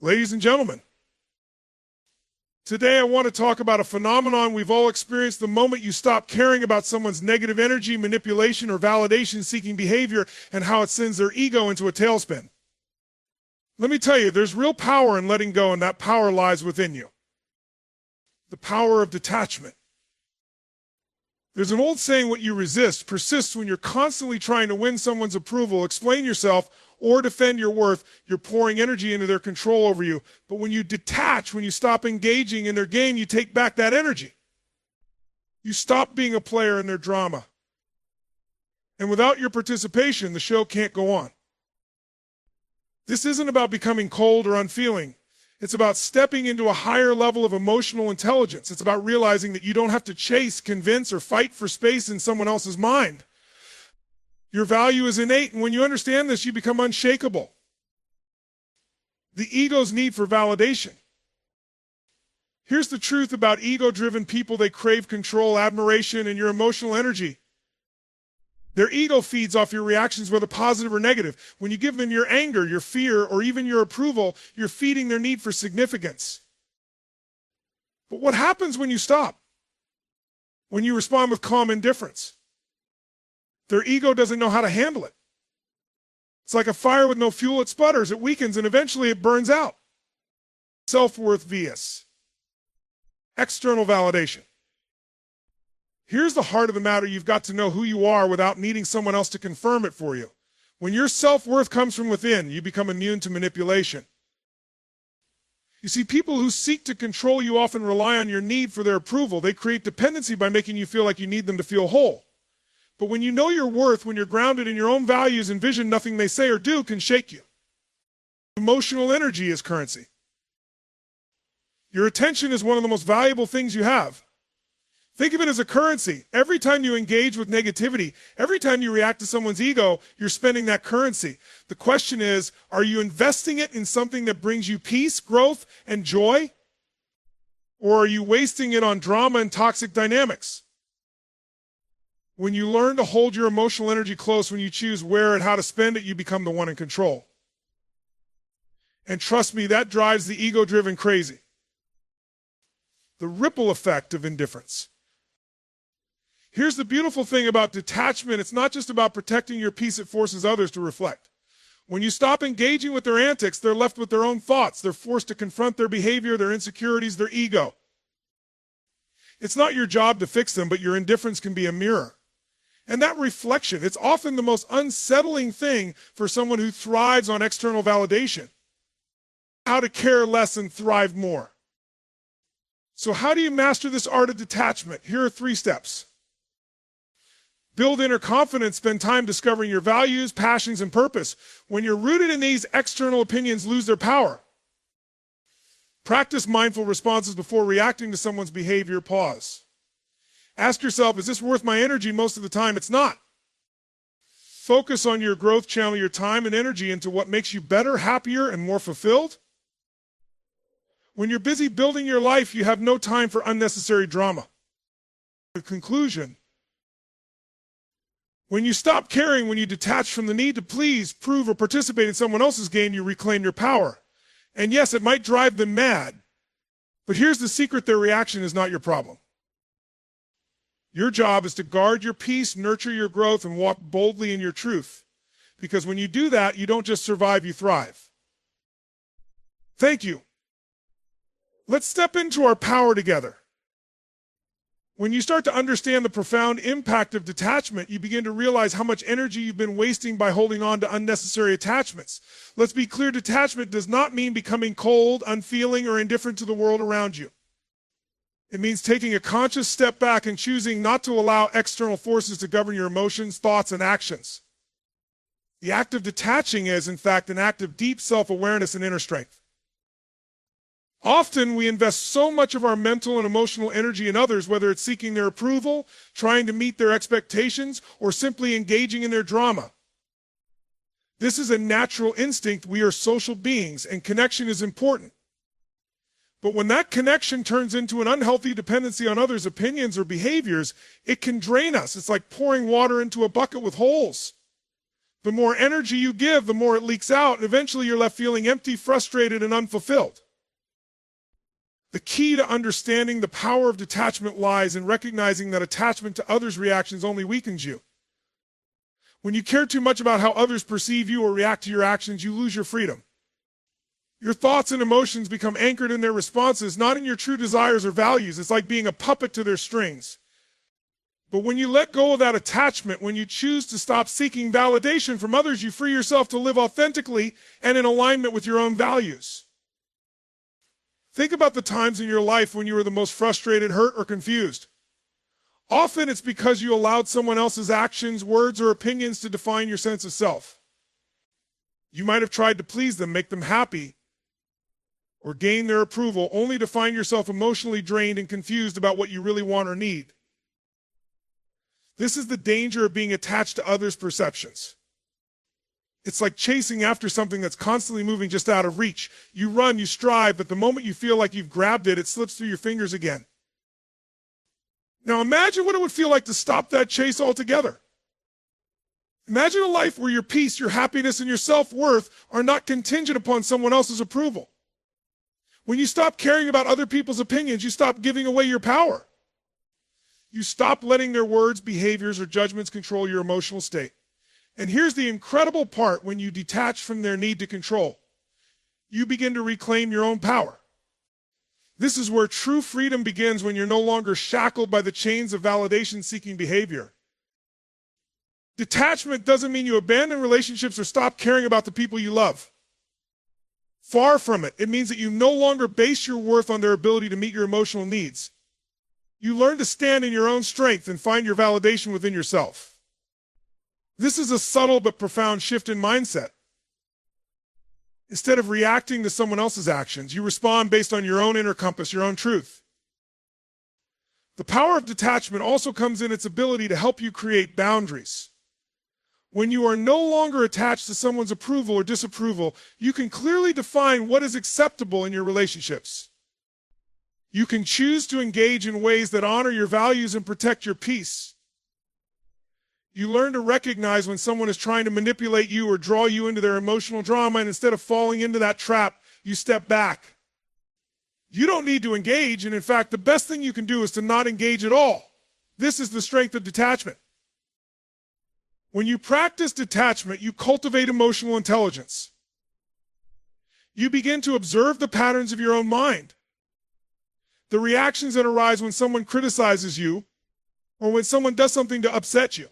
Ladies and gentlemen, today I want to talk about a phenomenon we've all experienced the moment you stop caring about someone's negative energy, manipulation, or validation-seeking behavior and how it sends their ego into a tailspin. Let me tell you, there's real power in letting go, and that power lies within you. The power of detachment. There's an old saying, what you resist persists. When you're constantly trying to win someone's approval, explain yourself, or defend your worth, you're pouring energy into their control over you. But when you detach, when you stop engaging in their game, you take back that energy. You stop being a player in their drama. And without your participation, the show can't go on. This isn't about becoming cold or unfeeling. It's about stepping into a higher level of emotional intelligence. It's about realizing that you don't have to chase, convince, or fight for space in someone else's mind. Your value is innate, and when you understand this, you become unshakable. The ego's need for validation. Here's the truth about ego-driven people. They crave control, admiration, and your emotional energy. Their ego feeds off your reactions, whether positive or negative. When you give them your anger, your fear, or even your approval, you're feeding their need for significance. But what happens when you stop? When you respond with calm indifference? Their ego doesn't know how to handle it. It's like a fire with no fuel. It sputters, it weakens, and eventually it burns out. Self-worth vs. external validation. Here's the heart of the matter. You've got to know who you are without needing someone else to confirm it for you. When your self-worth comes from within, you become immune to manipulation. You see, people who seek to control you often rely on your need for their approval. They create dependency by making you feel like you need them to feel whole. But when you know your worth, when you're grounded in your own values and vision, nothing they say or do can shake you. Emotional energy is currency. Your attention is one of the most valuable things you have. Think of it as a currency. Every time you engage with negativity, every time you react to someone's ego, you're spending that currency. The question is, are you investing it in something that brings you peace, growth, and joy? Or are you wasting it on drama and toxic dynamics? When you learn to hold your emotional energy close, when you choose where and how to spend it, you become the one in control. And trust me, that drives the ego-driven crazy. The ripple effect of indifference. Here's the beautiful thing about detachment. It's not just about protecting your peace, it forces others to reflect. When you stop engaging with their antics, they're left with their own thoughts. They're forced to confront their behavior, their insecurities, their ego. It's not your job to fix them, but your indifference can be a mirror. And that reflection, it's often the most unsettling thing for someone who thrives on external validation. How to care less and thrive more. So how do you master this art of detachment? Here are 3 steps. Build inner confidence. Spend time discovering your values, passions, and purpose. When you're rooted in these, external opinions lose their power. Practice mindful responses before reacting to someone's behavior. Pause. Ask yourself, is this worth my energy? Most of the time, it's not. Focus on your growth. Channel your time and energy into what makes you better, happier, and more fulfilled. When you're busy building your life, you have no time for unnecessary drama. The conclusion. When you stop caring, when you detach from the need to please, prove, or participate in someone else's game, you reclaim your power. And yes, it might drive them mad, but here's the secret: their reaction is not your problem. Your job is to guard your peace, nurture your growth, and walk boldly in your truth. Because when you do that, you don't just survive, you thrive. Thank you. Let's step into our power together. When you start to understand the profound impact of detachment, you begin to realize how much energy you've been wasting by holding on to unnecessary attachments. Let's be clear, detachment does not mean becoming cold, unfeeling, or indifferent to the world around you. It means taking a conscious step back and choosing not to allow external forces to govern your emotions, thoughts, and actions. The act of detaching is, in fact, an act of deep self-awareness and inner strength. Often we invest so much of our mental and emotional energy in others, whether it's seeking their approval, trying to meet their expectations, or simply engaging in their drama. This is a natural instinct. We are social beings, and connection is important. But when that connection turns into an unhealthy dependency on others' opinions or behaviors, it can drain us. It's like pouring water into a bucket with holes. The more energy you give, the more it leaks out, and eventually you're left feeling empty, frustrated, and unfulfilled. The key to understanding the power of detachment lies in recognizing that attachment to others' reactions only weakens you. When you care too much about how others perceive you or react to your actions, you lose your freedom. Your thoughts and emotions become anchored in their responses, not in your true desires or values. It's like being a puppet to their strings. But when you let go of that attachment, when you choose to stop seeking validation from others, you free yourself to live authentically and in alignment with your own values. Think about the times in your life when you were the most frustrated, hurt, or confused. Often it's because you allowed someone else's actions, words, or opinions to define your sense of self. You might have tried to please them, make them happy, or gain their approval, only to find yourself emotionally drained and confused about what you really want or need. This is the danger of being attached to others' perceptions. It's like chasing after something that's constantly moving just out of reach. You run, you strive, but the moment you feel like you've grabbed it, it slips through your fingers again. Now imagine what it would feel like to stop that chase altogether. Imagine a life where your peace, your happiness, and your self-worth are not contingent upon someone else's approval. When you stop caring about other people's opinions, you stop giving away your power. You stop letting their words, behaviors, or judgments control your emotional state. And here's the incredible part: when you detach from their need to control, you begin to reclaim your own power. This is where true freedom begins, when you're no longer shackled by the chains of validation-seeking behavior. Detachment doesn't mean you abandon relationships or stop caring about the people you love. Far from it. It means that you no longer base your worth on their ability to meet your emotional needs. You learn to stand in your own strength and find your validation within yourself. This is a subtle but profound shift in mindset. Instead of reacting to someone else's actions, you respond based on your own inner compass, your own truth. The power of detachment also comes in its ability to help you create boundaries. When you are no longer attached to someone's approval or disapproval, you can clearly define what is acceptable in your relationships. You can choose to engage in ways that honor your values and protect your peace. You learn to recognize when someone is trying to manipulate you or draw you into their emotional drama, and instead of falling into that trap, you step back. You don't need to engage, and in fact, the best thing you can do is to not engage at all. This is the strength of detachment. When you practice detachment, you cultivate emotional intelligence. You begin to observe the patterns of your own mind. The reactions that arise when someone criticizes you or when someone does something to upset you.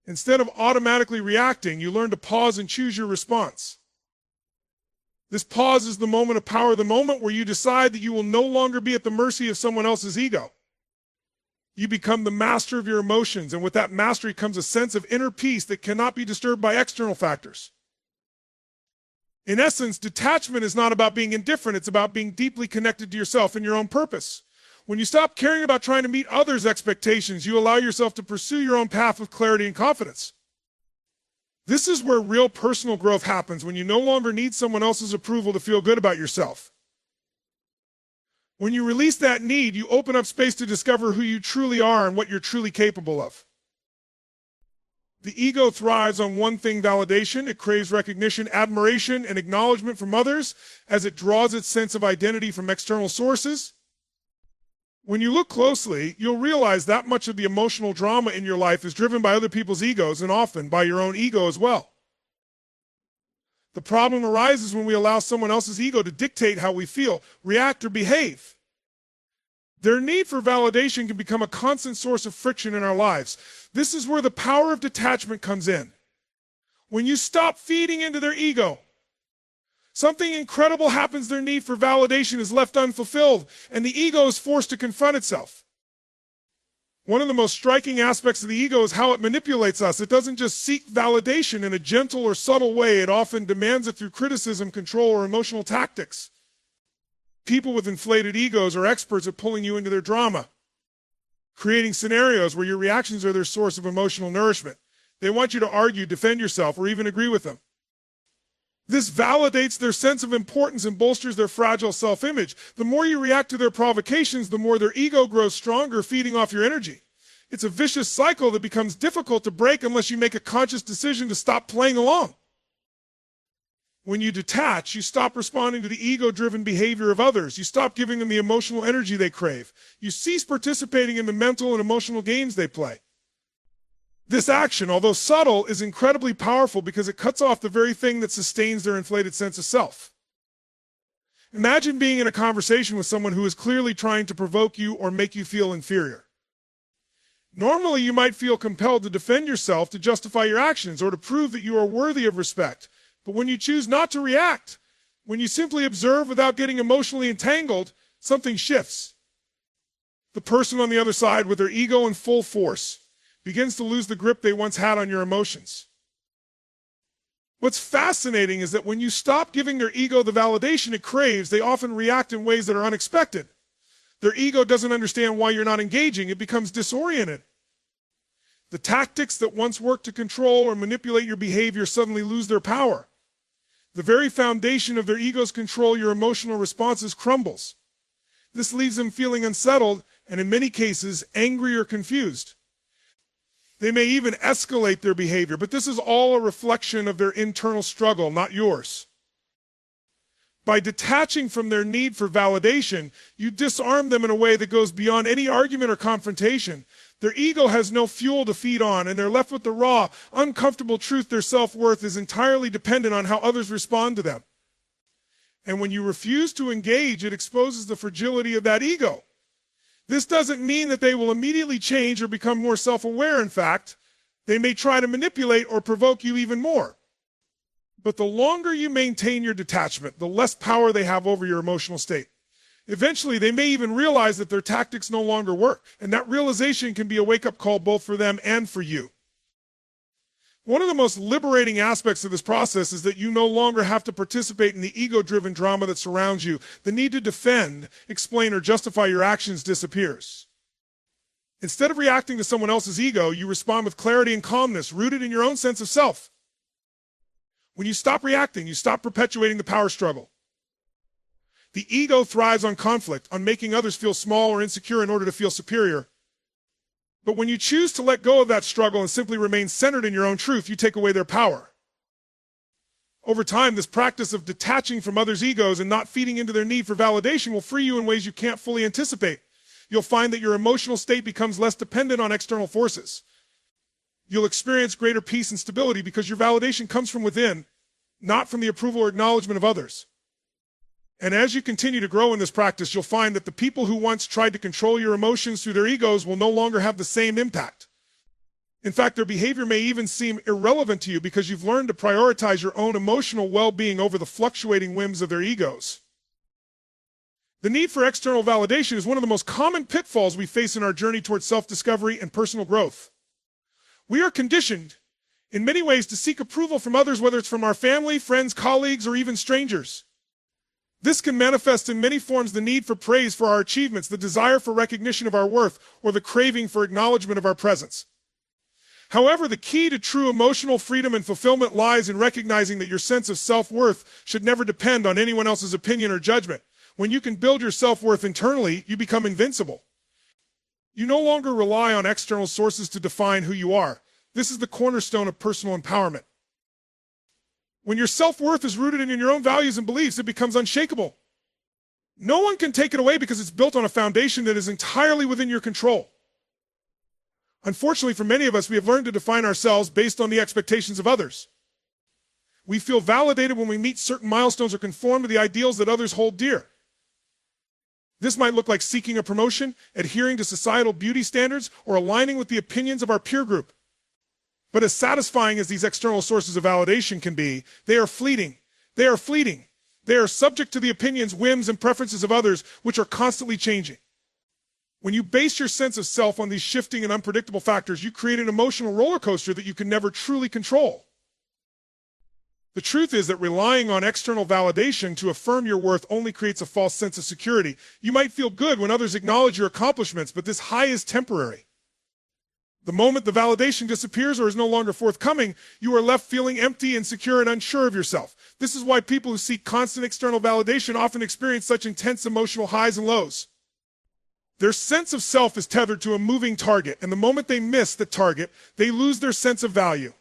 Instead of automatically reacting, you learn to pause and choose your response. This pause is the moment of power, the moment where you decide that you will no longer be at the mercy of someone else's ego. You become the master of your emotions, and with that mastery comes a sense of inner peace that cannot be disturbed by external factors. In essence, detachment is not about being indifferent, it's about being deeply connected to yourself and your own purpose. When you stop caring about trying to meet others' expectations, you allow yourself to pursue your own path with clarity and confidence. This is where real personal growth happens, when you no longer need someone else's approval to feel good about yourself. When you release that need, you open up space to discover who you truly are and what you're truly capable of. The ego thrives on one thing: validation. It craves recognition, admiration, and acknowledgement from others as it draws its sense of identity from external sources. When you look closely, you'll realize that much of the emotional drama in your life is driven by other people's egos, and often by your own ego as well. The problem arises when we allow someone else's ego to dictate how we feel, react, or behave. Their need for validation can become a constant source of friction in our lives. This is where the power of detachment comes in. When you stop feeding into their ego, something incredible happens. Their need for validation is left unfulfilled, and the ego is forced to confront itself. One of the most striking aspects of the ego is how it manipulates us. It doesn't just seek validation in a gentle or subtle way. It often demands it through criticism, control, or emotional tactics. People with inflated egos are experts at pulling you into their drama, creating scenarios where your reactions are their source of emotional nourishment. They want you to argue, defend yourself, or even agree with them. This validates their sense of importance and bolsters their fragile self-image. The more you react to their provocations, the more their ego grows stronger, feeding off your energy. It's a vicious cycle that becomes difficult to break unless you make a conscious decision to stop playing along. When you detach, you stop responding to the ego-driven behavior of others. You stop giving them the emotional energy they crave. You cease participating in the mental and emotional games they play. This action, although subtle, is incredibly powerful because it cuts off the very thing that sustains their inflated sense of self. Imagine being in a conversation with someone who is clearly trying to provoke you or make you feel inferior. Normally, you might feel compelled to defend yourself, to justify your actions, or to prove that you are worthy of respect. But when you choose not to react, when you simply observe without getting emotionally entangled, something shifts. The person on the other side, with their ego in full force, begins to lose the grip they once had on your emotions. What's fascinating is that when you stop giving their ego the validation it craves, they often react in ways that are unexpected. Their ego doesn't understand why you're not engaging. It becomes disoriented. The tactics that once worked to control or manipulate your behavior suddenly lose their power. The very foundation of their ego's control, your emotional responses, crumbles. This leaves them feeling unsettled and, in many cases, angry or confused. They may even escalate their behavior, but this is all a reflection of their internal struggle, not yours. By detaching from their need for validation, you disarm them in a way that goes beyond any argument or confrontation. Their ego has no fuel to feed on, and they're left with the raw, uncomfortable truth their self-worth is entirely dependent on how others respond to them. And when you refuse to engage, it exposes the fragility of that ego. This doesn't mean that they will immediately change or become more self-aware. In fact, they may try to manipulate or provoke you even more. But the longer you maintain your detachment, the less power they have over your emotional state. Eventually, they may even realize that their tactics no longer work, and that realization can be a wake-up call both for them and for you. One of the most liberating aspects of this process is that you no longer have to participate in the ego-driven drama that surrounds you. The need to defend, explain, or justify your actions disappears. Instead of reacting to someone else's ego, you respond with clarity and calmness, rooted in your own sense of self. When you stop reacting, you stop perpetuating the power struggle. The ego thrives on conflict, on making others feel small or insecure in order to feel superior. But when you choose to let go of that struggle and simply remain centered in your own truth, you take away their power. Over time, this practice of detaching from others' egos and not feeding into their need for validation will free you in ways you can't fully anticipate. You'll find that your emotional state becomes less dependent on external forces. You'll experience greater peace and stability because your validation comes from within, not from the approval or acknowledgement of others. And as you continue to grow in this practice, you'll find that the people who once tried to control your emotions through their egos will no longer have the same impact. In fact, their behavior may even seem irrelevant to you because you've learned to prioritize your own emotional well-being over the fluctuating whims of their egos. The need for external validation is one of the most common pitfalls we face in our journey towards self-discovery and personal growth. We are conditioned, in many ways, to seek approval from others, whether it's from our family, friends, colleagues, or even strangers. This can manifest in many forms: the need for praise for our achievements, the desire for recognition of our worth, or the craving for acknowledgement of our presence. However, the key to true emotional freedom and fulfillment lies in recognizing that your sense of self-worth should never depend on anyone else's opinion or judgment. When you can build your self-worth internally, you become invincible. You no longer rely on external sources to define who you are. This is the cornerstone of personal empowerment. When your self-worth is rooted in your own values and beliefs, it becomes unshakable. No one can take it away because it's built on a foundation that is entirely within your control. Unfortunately, for many of us, we have learned to define ourselves based on the expectations of others. We feel validated when we meet certain milestones or conform to the ideals that others hold dear. This might look like seeking a promotion, adhering to societal beauty standards, or aligning with the opinions of our peer group. But as satisfying as these external sources of validation can be, they are fleeting. They are fleeting. They are subject to the opinions, whims, and preferences of others, which are constantly changing. When you base your sense of self on these shifting and unpredictable factors, you create an emotional roller coaster that you can never truly control. The truth is that relying on external validation to affirm your worth only creates a false sense of security. You might feel good when others acknowledge your accomplishments, but this high is temporary. The moment the validation disappears or is no longer forthcoming, you are left feeling empty, insecure, and unsure of yourself. This is why people who seek constant external validation often experience such intense emotional highs and lows. Their sense of self is tethered to a moving target, and the moment they miss the target, they lose their sense of value.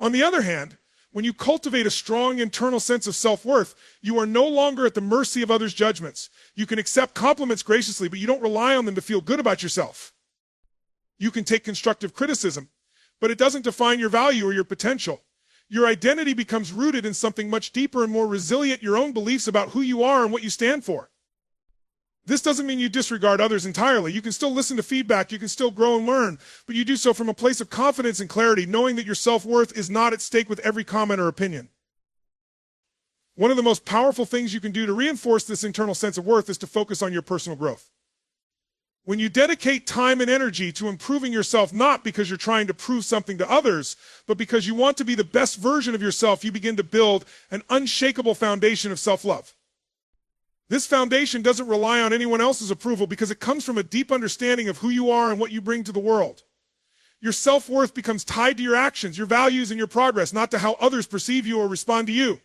On the other hand, when you cultivate a strong internal sense of self-worth, you are no longer at the mercy of others' judgments. You can accept compliments graciously, but you don't rely on them to feel good about yourself. You can take constructive criticism, but it doesn't define your value or your potential. Your identity becomes rooted in something much deeper and more resilient, your own beliefs about who you are and what you stand for. This doesn't mean you disregard others entirely. You can still listen to feedback, you can still grow and learn, but you do so from a place of confidence and clarity, knowing that your self-worth is not at stake with every comment or opinion. One of the most powerful things you can do to reinforce this internal sense of worth is to focus on your personal growth. When you dedicate time and energy to improving yourself, not because you're trying to prove something to others, but because you want to be the best version of yourself, you begin to build an unshakable foundation of self-love. This foundation doesn't rely on anyone else's approval because it comes from a deep understanding of who you are and what you bring to the world. Your self-worth becomes tied to your actions, your values, and your progress, not to how others perceive you or respond to you.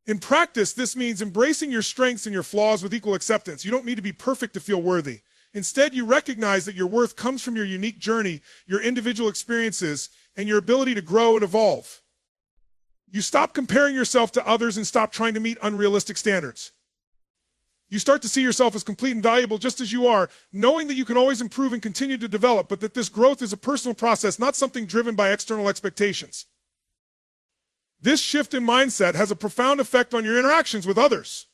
In practice, this means embracing your strengths and your flaws with equal acceptance. You don't need to be perfect to feel worthy. Instead, you recognize that your worth comes from your unique journey, your individual experiences, and your ability to grow and evolve. You stop comparing yourself to others and stop trying to meet unrealistic standards. You start to see yourself as complete and valuable just as you are, knowing that you can always improve and continue to develop, but that this growth is a personal process, not something driven by external expectations. This shift in mindset has a profound effect on your interactions with others.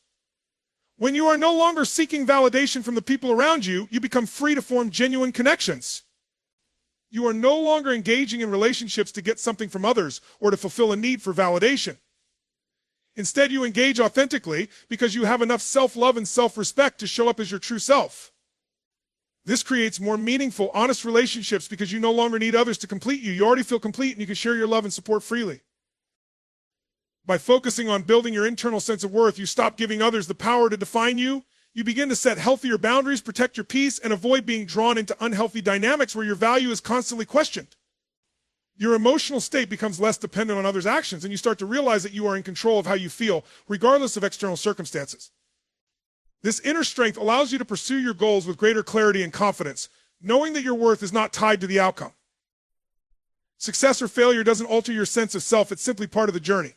When you are no longer seeking validation from the people around you, you become free to form genuine connections. You are no longer engaging in relationships to get something from others or to fulfill a need for validation. Instead, you engage authentically because you have enough self-love and self-respect to show up as your true self. This creates more meaningful, honest relationships because you no longer need others to complete you. You already feel complete and you can share your love and support freely. By focusing on building your internal sense of worth, you stop giving others the power to define you. You begin to set healthier boundaries, protect your peace, and avoid being drawn into unhealthy dynamics where your value is constantly questioned. Your emotional state becomes less dependent on others' actions, and you start to realize that you are in control of how you feel, regardless of external circumstances. This inner strength allows you to pursue your goals with greater clarity and confidence, knowing that your worth is not tied to the outcome. Success or failure doesn't alter your sense of self, it's simply part of the journey.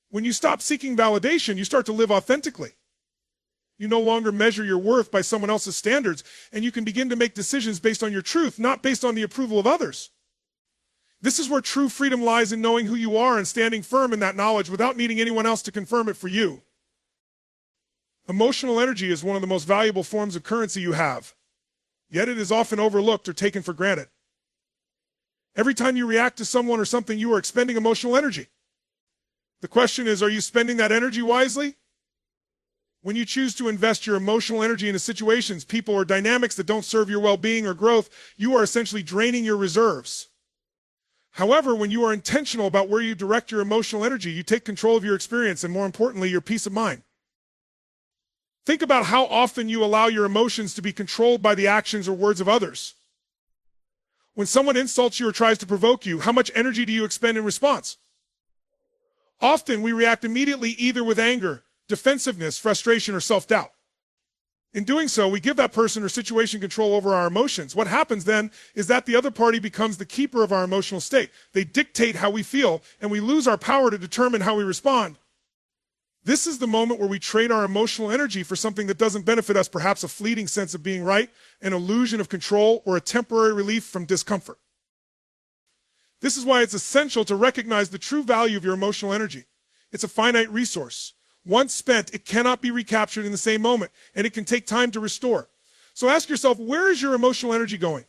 When you stop seeking validation, you start to live authentically. You no longer measure your worth by someone else's standards, and you can begin to make decisions based on your truth, not based on the approval of others. This is where true freedom lies, in knowing who you are and standing firm in that knowledge without needing anyone else to confirm it for you. Emotional energy is one of the most valuable forms of currency you have, yet it is often overlooked or taken for granted. Every time you react to someone or something, you are expending emotional energy. The question is, are you spending that energy wisely? When you choose to invest your emotional energy into situations, people, or dynamics that don't serve your well-being or growth, you are essentially draining your reserves. However, when you are intentional about where you direct your emotional energy, you take control of your experience and, more importantly, your peace of mind. Think about how often you allow your emotions to be controlled by the actions or words of others. When someone insults you or tries to provoke you, how much energy do you expend in response? Often we react immediately, either with anger, defensiveness, frustration, or self-doubt. In doing so, we give that person or situation control over our emotions. What happens then is that the other party becomes the keeper of our emotional state. They dictate how we feel, and we lose our power to determine how we respond. This is the moment where we trade our emotional energy for something that doesn't benefit us, perhaps a fleeting sense of being right, an illusion of control, or a temporary relief from discomfort. This is why it's essential to recognize the true value of your emotional energy. It's a finite resource. Once spent, it cannot be recaptured in the same moment, and it can take time to restore. So ask yourself, where is your emotional energy going?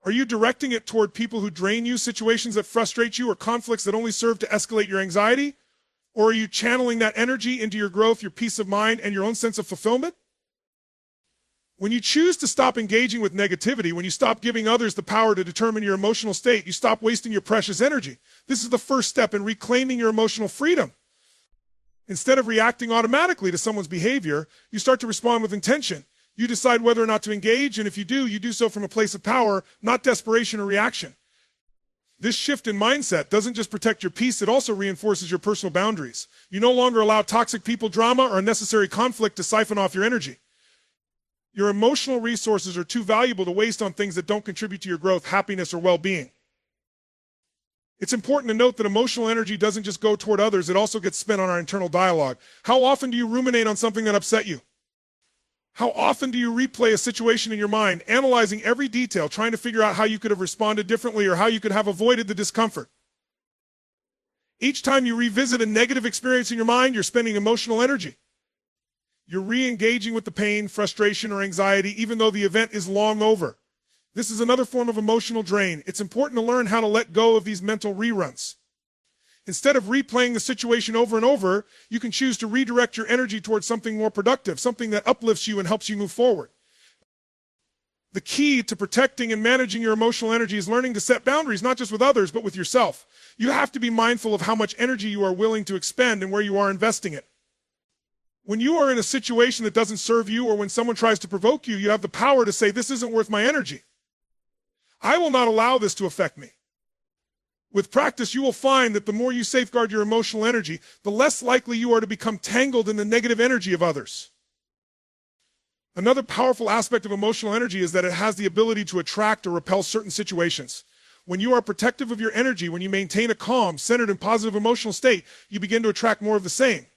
Are you directing it toward people who drain you, situations that frustrate you, or conflicts that only serve to escalate your anxiety? Or are you channeling that energy into your growth, your peace of mind, and your own sense of fulfillment? When you choose to stop engaging with negativity, when you stop giving others the power to determine your emotional state, you stop wasting your precious energy. This is the first step in reclaiming your emotional freedom. Instead of reacting automatically to someone's behavior, you start to respond with intention. You decide whether or not to engage, and if you do so from a place of power, not desperation or reaction. This shift in mindset doesn't just protect your peace, it also reinforces your personal boundaries. You no longer allow toxic people, drama, or unnecessary conflict to siphon off your energy. Your emotional resources are too valuable to waste on things that don't contribute to your growth, happiness, or well-being. It's important to note that emotional energy doesn't just go toward others, it also gets spent on our internal dialogue. How often do you ruminate on something that upset you? How often do you replay a situation in your mind, analyzing every detail, trying to figure out how you could have responded differently or how you could have avoided the discomfort? Each time you revisit a negative experience in your mind, you're spending emotional energy. You're re-engaging with the pain, frustration, or anxiety, even though the event is long over. This is another form of emotional drain. It's important to learn how to let go of these mental reruns. Instead of replaying the situation over and over, you can choose to redirect your energy towards something more productive, something that uplifts you and helps you move forward. The key to protecting and managing your emotional energy is learning to set boundaries, not just with others, but with yourself. You have to be mindful of how much energy you are willing to expend and where you are investing it. When you are in a situation that doesn't serve you, or when someone tries to provoke you, you have the power to say, "This isn't worth my energy. I will not allow this to affect me." With practice, you will find that the more you safeguard your emotional energy, the less likely you are to become tangled in the negative energy of others. Another powerful aspect of emotional energy is that it has the ability to attract or repel certain situations. When you are protective of your energy, when you maintain a calm, centered, and positive emotional state, you begin to attract more of the same.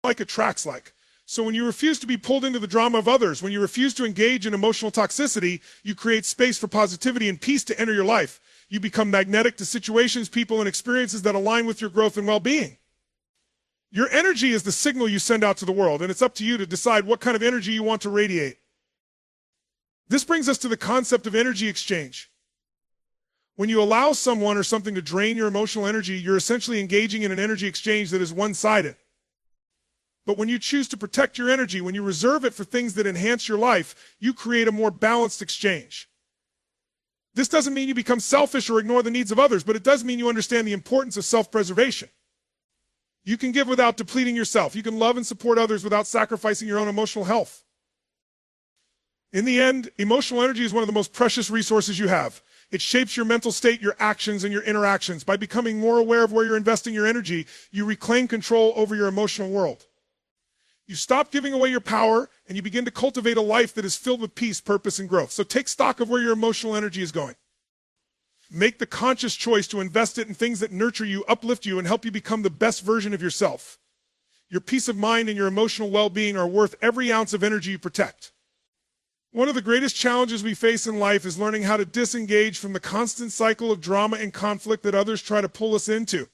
Like attracts like. So when you refuse to be pulled into the drama of others, when you refuse to engage in emotional toxicity, you create space for positivity and peace to enter your life. You become magnetic to situations, people, and experiences that align with your growth and well-being. Your energy is the signal you send out to the world, and it's up to you to decide what kind of energy you want to radiate. This brings us to the concept of energy exchange. When you allow someone or something to drain your emotional energy, you're essentially engaging in an energy exchange that is one-sided. But when you choose to protect your energy, when you reserve it for things that enhance your life, you create a more balanced exchange. This doesn't mean you become selfish or ignore the needs of others, but it does mean you understand the importance of self-preservation. You can give without depleting yourself. You can love and support others without sacrificing your own emotional health. In the end, emotional energy is one of the most precious resources you have. It shapes your mental state, your actions, and your interactions. By becoming more aware of where you're investing your energy, you reclaim control over your emotional world. You stop giving away your power, and you begin to cultivate a life that is filled with peace, purpose, and growth. So take stock of where your emotional energy is going. Make the conscious choice to invest it in things that nurture you, uplift you, and help you become the best version of yourself. Your peace of mind and your emotional well-being are worth every ounce of energy you protect. One of the greatest challenges we face in life is learning how to disengage from the constant cycle of drama and conflict that others try to pull us into.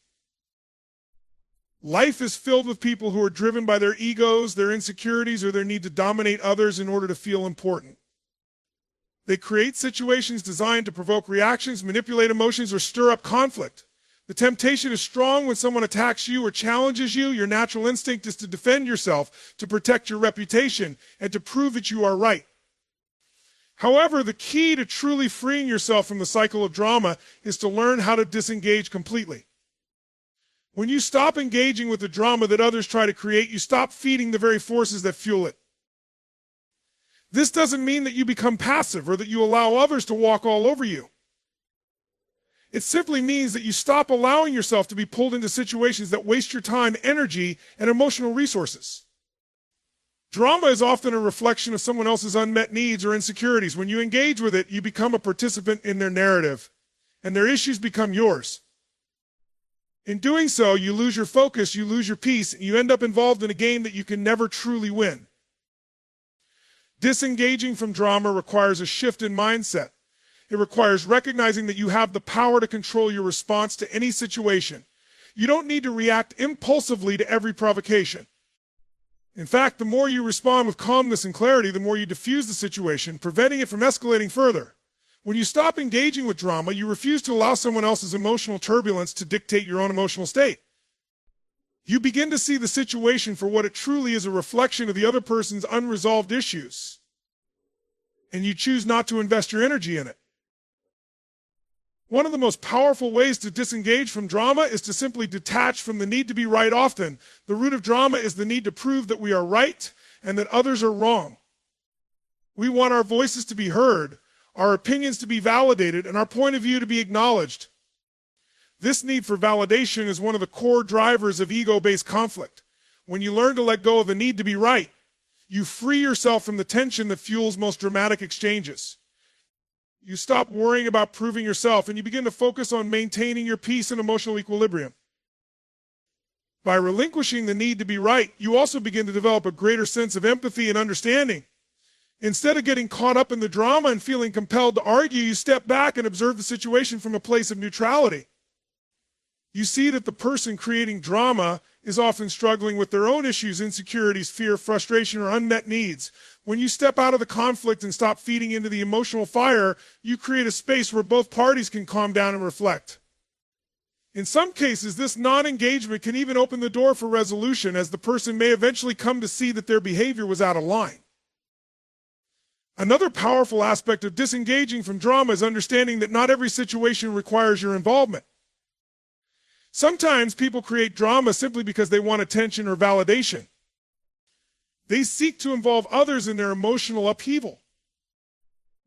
Life is filled with people who are driven by their egos, their insecurities, or their need to dominate others in order to feel important. They create situations designed to provoke reactions, manipulate emotions, or stir up conflict. The temptation is strong when someone attacks you or challenges you. Your natural instinct is to defend yourself, to protect your reputation, and to prove that you are right. However, the key to truly freeing yourself from the cycle of drama is to learn how to disengage completely. When you stop engaging with the drama that others try to create, you stop feeding the very forces that fuel it. This doesn't mean that you become passive or that you allow others to walk all over you. It simply means that you stop allowing yourself to be pulled into situations that waste your time, energy, and emotional resources. Drama is often a reflection of someone else's unmet needs or insecurities. When you engage with it, you become a participant in their narrative, and their issues become yours. In doing so, you lose your focus, you lose your peace, and you end up involved in a game that you can never truly win. Disengaging from drama requires a shift in mindset. It requires recognizing that you have the power to control your response to any situation. You don't need to react impulsively to every provocation. In fact, the more you respond with calmness and clarity, the more you diffuse the situation, preventing it from escalating further. When you stop engaging with drama, you refuse to allow someone else's emotional turbulence to dictate your own emotional state. You begin to see the situation for what it truly is, a reflection of the other person's unresolved issues. And you choose not to invest your energy in it. One of the most powerful ways to disengage from drama is to simply detach from the need to be right often. The root of drama is the need to prove that we are right and that others are wrong. We want our voices to be heard, our opinions to be validated, and our point of view to be acknowledged. This need for validation is one of the core drivers of ego-based conflict. When you learn to let go of the need to be right, you free yourself from the tension that fuels most dramatic exchanges. You stop worrying about proving yourself, and you begin to focus on maintaining your peace and emotional equilibrium. By relinquishing the need to be right, you also begin to develop a greater sense of empathy and understanding. Instead of getting caught up in the drama and feeling compelled to argue, you step back and observe the situation from a place of neutrality. You see that the person creating drama is often struggling with their own issues, insecurities, fear, frustration, or unmet needs. When you step out of the conflict and stop feeding into the emotional fire, you create a space where both parties can calm down and reflect. In some cases, this non-engagement can even open the door for resolution, as the person may eventually come to see that their behavior was out of line. Another powerful aspect of disengaging from drama is understanding that not every situation requires your involvement. Sometimes people create drama simply because they want attention or validation. They seek to involve others in their emotional upheaval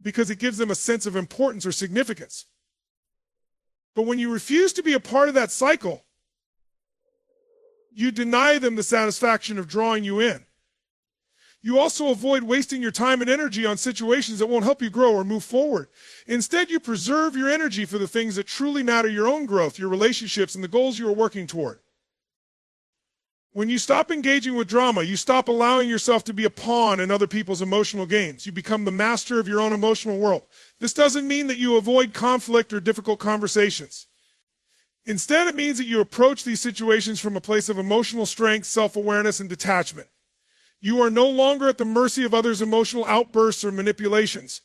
because it gives them a sense of importance or significance. But when you refuse to be a part of that cycle, you deny them the satisfaction of drawing you in. You also avoid wasting your time and energy on situations that won't help you grow or move forward. Instead, you preserve your energy for the things that truly matter: your own growth, your relationships, and the goals you are working toward. When you stop engaging with drama, you stop allowing yourself to be a pawn in other people's emotional games. You become the master of your own emotional world. This doesn't mean that you avoid conflict or difficult conversations. Instead, it means that you approach these situations from a place of emotional strength, self-awareness, and detachment. You are no longer at the mercy of others' emotional outbursts or manipulations.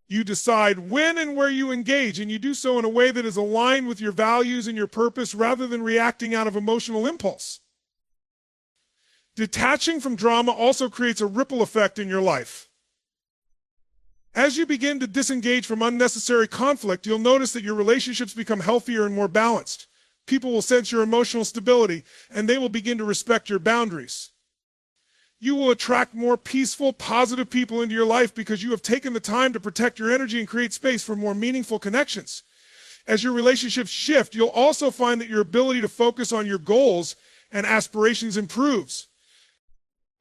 You decide when and where you engage, and you do so in a way that is aligned with your values and your purpose rather than reacting out of emotional impulse. Detaching from drama also creates a ripple effect in your life. As you begin to disengage from unnecessary conflict, you'll notice that your relationships become healthier and more balanced. People will sense your emotional stability, and they will begin to respect your boundaries. You will attract more peaceful, positive people into your life because you have taken the time to protect your energy and create space for more meaningful connections. As your relationships shift, you'll also find that your ability to focus on your goals and aspirations improves.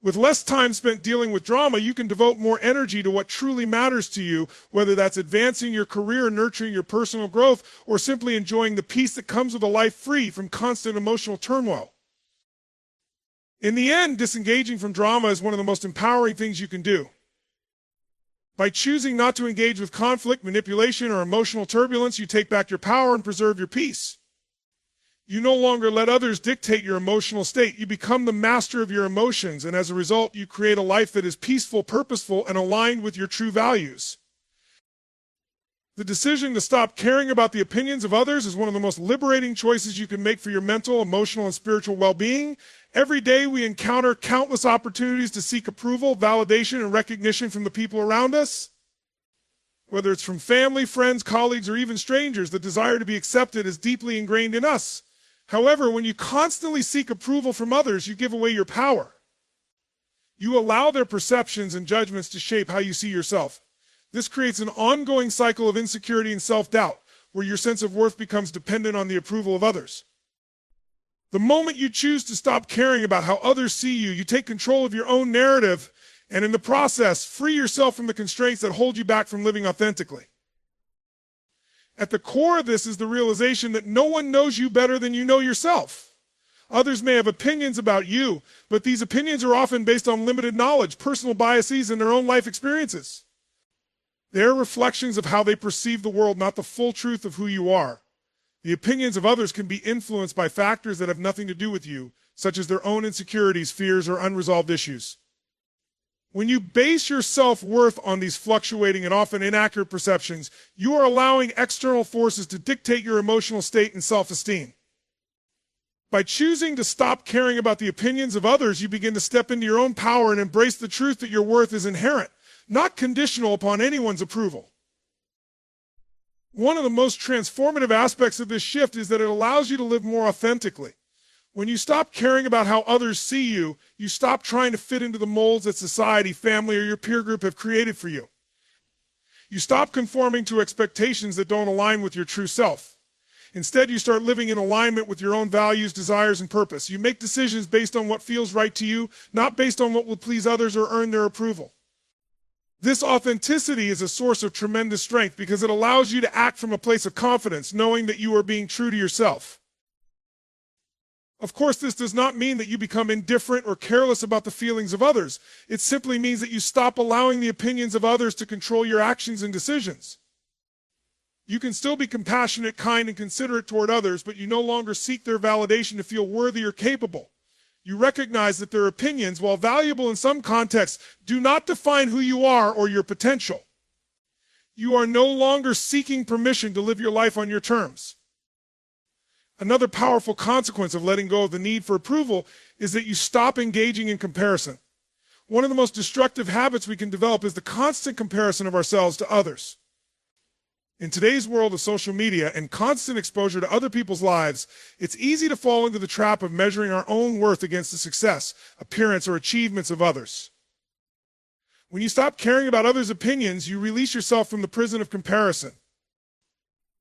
With less time spent dealing with drama, you can devote more energy to what truly matters to you, whether that's advancing your career, nurturing your personal growth, or simply enjoying the peace that comes with a life free from constant emotional turmoil. In the end, disengaging from drama is one of the most empowering things you can do. By choosing not to engage with conflict, manipulation, or emotional turbulence, you take back your power and preserve your peace. You no longer let others dictate your emotional state. You become the master of your emotions, and as a result, you create a life that is peaceful, purposeful, and aligned with your true values. The decision to stop caring about the opinions of others is one of the most liberating choices you can make for your mental, emotional, and spiritual well-being. Every day we encounter countless opportunities to seek approval, validation, and recognition from the people around us. Whether it's from family, friends, colleagues, or even strangers, the desire to be accepted is deeply ingrained in us. However, when you constantly seek approval from others, you give away your power. You allow their perceptions and judgments to shape how you see yourself. This creates an ongoing cycle of insecurity and self-doubt, where your sense of worth becomes dependent on the approval of others. The moment you choose to stop caring about how others see you, you take control of your own narrative, and in the process, free yourself from the constraints that hold you back from living authentically. At the core of this is the realization that no one knows you better than you know yourself. Others may have opinions about you, but these opinions are often based on limited knowledge, personal biases, and their own life experiences. They are reflections of how they perceive the world, not the full truth of who you are. The opinions of others can be influenced by factors that have nothing to do with you, such as their own insecurities, fears, or unresolved issues. When you base your self-worth on these fluctuating and often inaccurate perceptions, you are allowing external forces to dictate your emotional state and self-esteem. By choosing to stop caring about the opinions of others, you begin to step into your own power and embrace the truth that your worth is inherent, not conditional upon anyone's approval. One of the most transformative aspects of this shift is that it allows you to live more authentically. When you stop caring about how others see you, you stop trying to fit into the molds that society, family, or your peer group have created for you. You stop conforming to expectations that don't align with your true self. Instead, you start living in alignment with your own values, desires, and purpose. You make decisions based on what feels right to you, not based on what will please others or earn their approval. This authenticity is a source of tremendous strength because it allows you to act from a place of confidence, knowing that you are being true to yourself. Of course, this does not mean that you become indifferent or careless about the feelings of others. It simply means that you stop allowing the opinions of others to control your actions and decisions. You can still be compassionate, kind, and considerate toward others, but you no longer seek their validation to feel worthy or capable. You recognize that their opinions, while valuable in some contexts, do not define who you are or your potential. You are no longer seeking permission to live your life on your terms. Another powerful consequence of letting go of the need for approval is that you stop engaging in comparison. One of the most destructive habits we can develop is the constant comparison of ourselves to others. In today's world of social media and constant exposure to other people's lives, it's easy to fall into the trap of measuring our own worth against the success, appearance, or achievements of others. When you stop caring about others' opinions, you release yourself from the prison of comparison.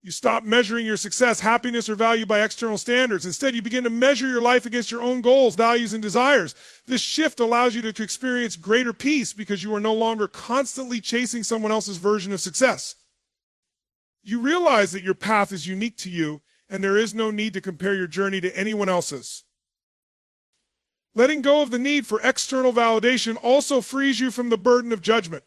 You stop measuring your success, happiness, or value by external standards. Instead, you begin to measure your life against your own goals, values, and desires. This shift allows you to experience greater peace because you are no longer constantly chasing someone else's version of success. You realize that your path is unique to you, and there is no need to compare your journey to anyone else's. Letting go of the need for external validation also frees you from the burden of judgment.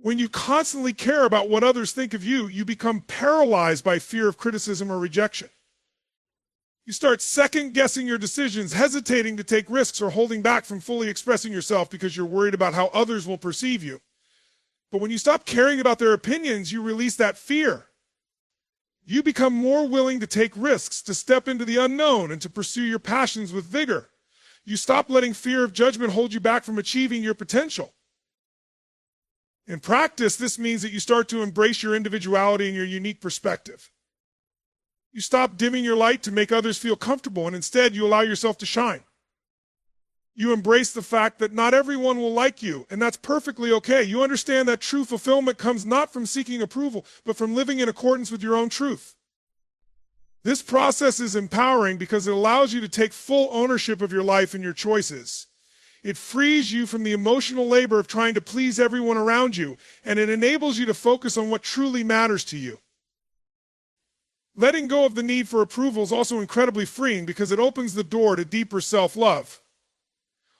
When you constantly care about what others think of you, you become paralyzed by fear of criticism or rejection. You start second-guessing your decisions, hesitating to take risks, or holding back from fully expressing yourself because you're worried about how others will perceive you. But when you stop caring about their opinions, you release that fear. You become more willing to take risks, to step into the unknown, and to pursue your passions with vigor. You stop letting fear of judgment hold you back from achieving your potential. In practice, this means that you start to embrace your individuality and your unique perspective. You stop dimming your light to make others feel comfortable, and instead you allow yourself to shine. You embrace the fact that not everyone will like you, and that's perfectly okay. You understand that true fulfillment comes not from seeking approval, but from living in accordance with your own truth. This process is empowering because it allows you to take full ownership of your life and your choices. It frees you from the emotional labor of trying to please everyone around you, and it enables you to focus on what truly matters to you. Letting go of the need for approval is also incredibly freeing because it opens the door to deeper self-love.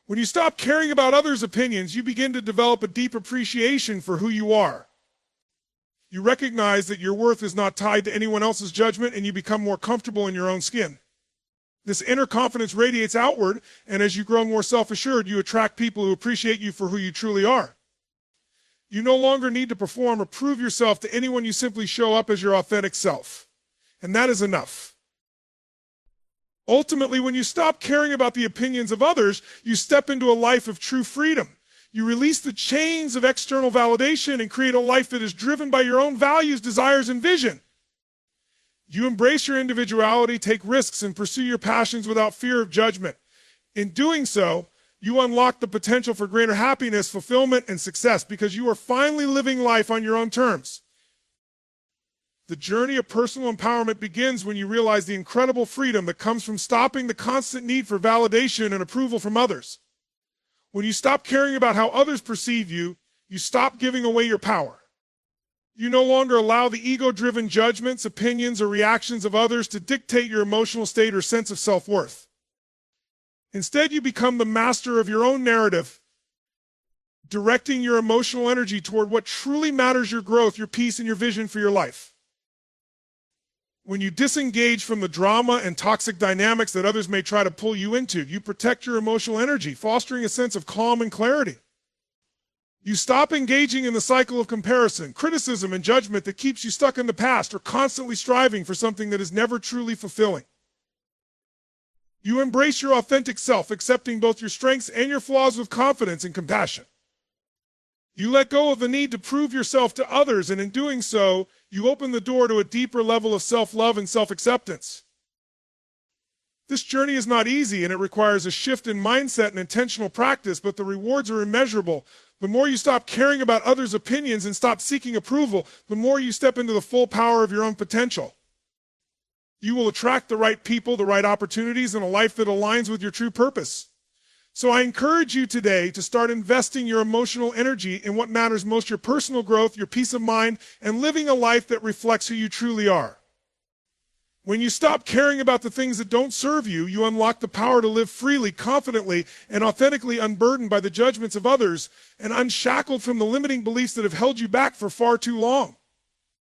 When you stop caring about others' opinions, you begin to develop a deep appreciation for who you are. You recognize that your worth is not tied to anyone else's judgment, and you become more comfortable in your own skin. This inner confidence radiates outward, and as you grow more self-assured, you attract people who appreciate you for who you truly are. You no longer need to perform or prove yourself to anyone. You simply show up as your authentic self. And that is enough. Ultimately, when you stop caring about the opinions of others, you step into a life of true freedom. You release the chains of external validation and create a life that is driven by your own values, desires, and vision. You embrace your individuality, take risks, and pursue your passions without fear of judgment. In doing so, you unlock the potential for greater happiness, fulfillment, and success because you are finally living life on your own terms. The journey of personal empowerment begins when you realize the incredible freedom that comes from stopping the constant need for validation and approval from others. When you stop caring about how others perceive you, you stop giving away your power. You no longer allow the ego-driven judgments, opinions, or reactions of others to dictate your emotional state or sense of self-worth. Instead, you become the master of your own narrative, directing your emotional energy toward what truly matters: your growth, your peace, and your vision for your life. When you disengage from the drama and toxic dynamics that others may try to pull you into, you protect your emotional energy, fostering a sense of calm and clarity. You stop engaging in the cycle of comparison, criticism, and judgment that keeps you stuck in the past or constantly striving for something that is never truly fulfilling. You embrace your authentic self, accepting both your strengths and your flaws with confidence and compassion. You let go of the need to prove yourself to others, and in doing so, you open the door to a deeper level of self-love and self-acceptance. This journey is not easy, and it requires a shift in mindset and intentional practice, but the rewards are immeasurable. The more you stop caring about others' opinions and stop seeking approval, the more you step into the full power of your own potential. You will attract the right people, the right opportunities, and a life that aligns with your true purpose. So I encourage you today to start investing your emotional energy in what matters most: your personal growth, your peace of mind, and living a life that reflects who you truly are. When you stop caring about the things that don't serve you, you unlock the power to live freely, confidently, and authentically, unburdened by the judgments of others and unshackled from the limiting beliefs that have held you back for far too long.